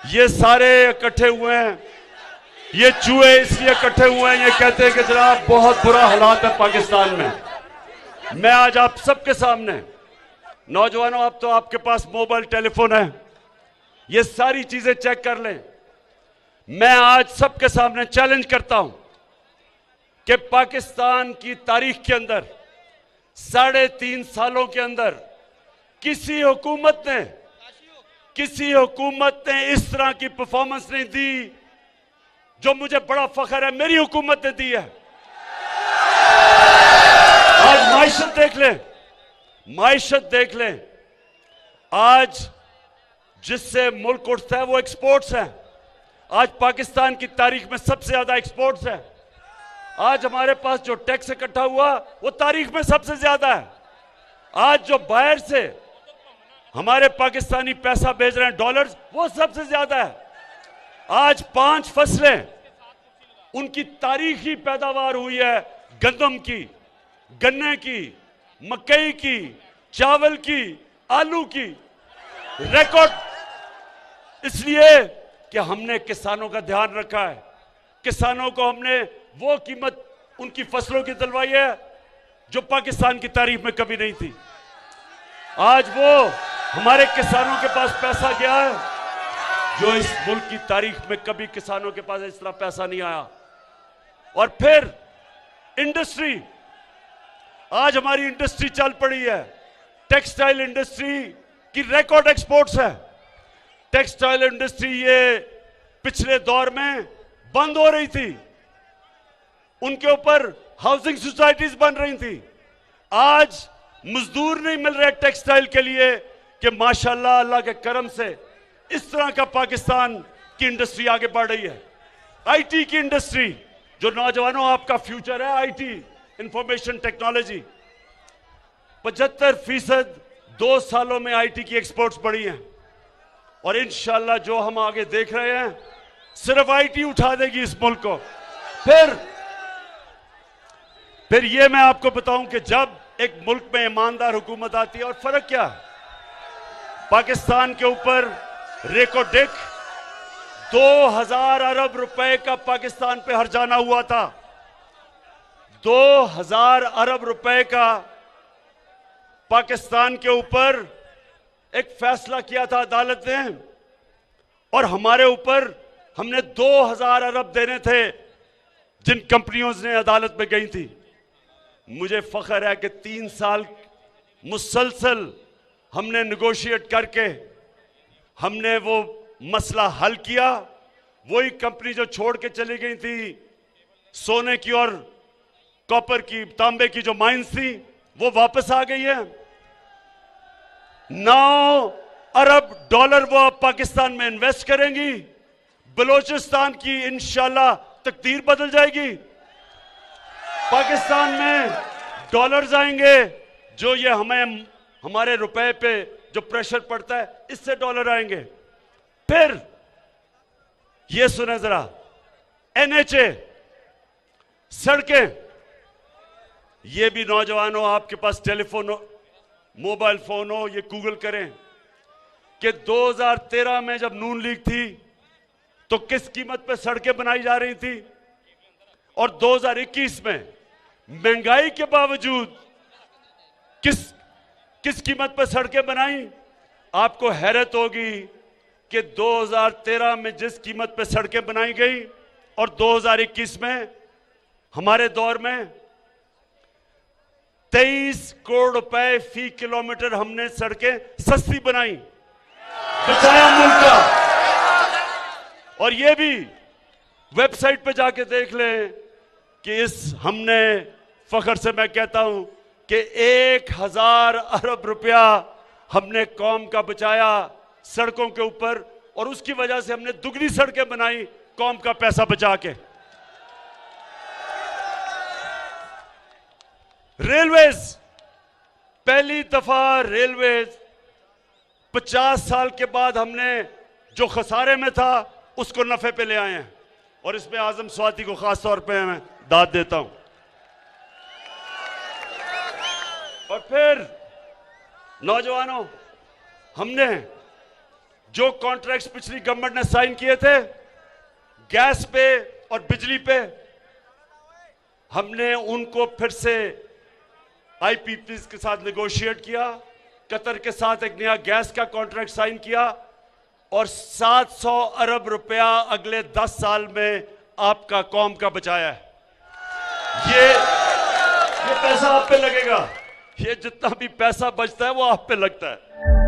ये सारे इकट्ठे हुए हैं, ये चूहे इसलिए इकट्ठे हुए हैं, ये कहते हैं कि जनाब बहुत बुरा हालात है पाकिस्तान में। मैं आज आप सबके सामने, नौजवानों, अब तो आपके पास मोबाइल टेलीफोन है, ये सारी चीजें चेक कर लें। मैं आज सबके सामने चैलेंज करता हूं कि पाकिस्तान की तारीख के अंदर 3.5 सालों के अंदर किसी हुकूमत ने इस तरह की परफॉर्मेंस नहीं दी जो मुझे बड़ा फख्र है मेरी हुकूमत ने दी है। आज माइशत देख लें। आज जिससे मुल्क उठता है वो एक्सपोर्ट्स है। आज पाकिस्तान की तारीख में सबसे ज्यादा एक्सपोर्ट्स है। आज हमारे पास जो टैक्स इकट्ठा हुआ वो तारीख में सबसे ज्यादा है। आज जो बाहर से हमारे पाकिस्तानी पैसा भेज रहे हैं डॉलर्स, वो सबसे ज्यादा है। आज 5 फसलें उनकी तारीखी पैदावार हुई है, गंदम की, गन्ने की, मकई की, चावल की, आलू की, रिकॉर्ड। इसलिए कि हमने किसानों का ध्यान रखा है, किसानों को हमने वो कीमत उनकी फसलों की दिलवाई है जो पाकिस्तान की तारीख में कभी नहीं थी। आज वो हमारे किसानों के पास पैसा गया है जो इस मुल्क की तारीख में कभी किसानों के पास इस तरह पैसा नहीं आया। और फिर इंडस्ट्री, आज हमारी इंडस्ट्री चल पड़ी है। टेक्सटाइल इंडस्ट्री की रिकॉर्ड एक्सपोर्ट्स है। टेक्सटाइल इंडस्ट्री ये पिछले दौर में बंद हो रही थी, उनके ऊपर हाउसिंग सोसाइटीज बन रही थी। आज मजदूर नहीं मिल रहे टेक्सटाइल के लिए कि माशाल्लाह अल्लाह के करम से इस तरह का पाकिस्तान की इंडस्ट्री आगे बढ़ रही है। आईटी की इंडस्ट्री, जो नौजवानों आपका फ्यूचर है, आईटी, इंफॉर्मेशन टेक्नोलॉजी, 75% 2 सालों में आईटी की एक्सपोर्ट्स बढ़ी हैं। और इंशाल्लाह जो हम आगे देख रहे हैं, सिर्फ आईटी उठा देगी इस मुल्क को। फिर ये मैं आपको बताऊं कि जब एक मुल्क में ईमानदार हुकूमत आती है, और फर्क क्या है, पाकिस्तान के ऊपर रेकोडेक 2000 अरब रुपए का पाकिस्तान पे हर्जाना हुआ था। 2000 अरब रुपए का पाकिस्तान के ऊपर एक फैसला किया था अदालत ने, और हमारे ऊपर हमने 2000 अरब देने थे जिन कंपनियों ने अदालत में गई थी। मुझे फख्र है कि 3 साल मुसलसल हमने नेगोशिएट करके हमने वो मसला हल किया। वही कंपनी जो छोड़ के चली गई थी, सोने की और कॉपर की, तांबे की जो माइंस थी, वो वापस आ गई है। 9 अरब डॉलर वो अब पाकिस्तान में इन्वेस्ट करेंगी। बलोचिस्तान की इंशाल्लाह तकदीर बदल जाएगी। पाकिस्तान में डॉलर्स आएंगे, जो ये हमारे रुपए पे जो प्रेशर पड़ता है, इससे डॉलर आएंगे। फिर ये सुने जरा, एनएचए, सड़कें, ये भी नौजवानों आपके पास टेलीफोन हो, मोबाइल फोन हो, ये गूगल करें कि 2013 में जब नून लीग थी तो किस कीमत पे सड़कें बनाई जा रही थी, और 2021 में महंगाई के बावजूद किस कीमत पर सड़कें बनाई। आपको हैरत होगी कि 2013 में जिस कीमत पर सड़कें बनाई गई और 2021 में हमारे दौर में 23 करोड़ रुपए फी किलोमीटर हमने सड़कें सस्ती बनाई, बचाया मुल्क का। और ये भी वेबसाइट पे जाके देख लें कि हमने फख्र से मैं कहता हूं कि 1000 अरब रुपया हमने कौम का बचाया सड़कों के ऊपर, और उसकी वजह से हमने दुगनी सड़कें बनाई कौम का पैसा बचा के। रेलवेज, पहली दफा रेलवेज 50 साल के बाद हमने जो खसारे में था उसको नफे पे ले आए हैं, और इसमें आजम स्वाति को खास तौर पे मैं दाद देता हूं। और फिर नौजवानों, हमने जो कॉन्ट्रैक्ट्स पिछली गवर्नमेंट ने साइन किए थे गैस पे और बिजली पे, हमने उनको फिर से आईपीपीज के साथ नेगोशिएट किया, कतर के साथ एक नया गैस का कॉन्ट्रैक्ट साइन किया और 700 अरब रुपया अगले 10 साल में आपका कौम का बचाया है। ये पैसा आप पे लगेगा, ये जितना भी पैसा बचता है वो आप पे लगता है।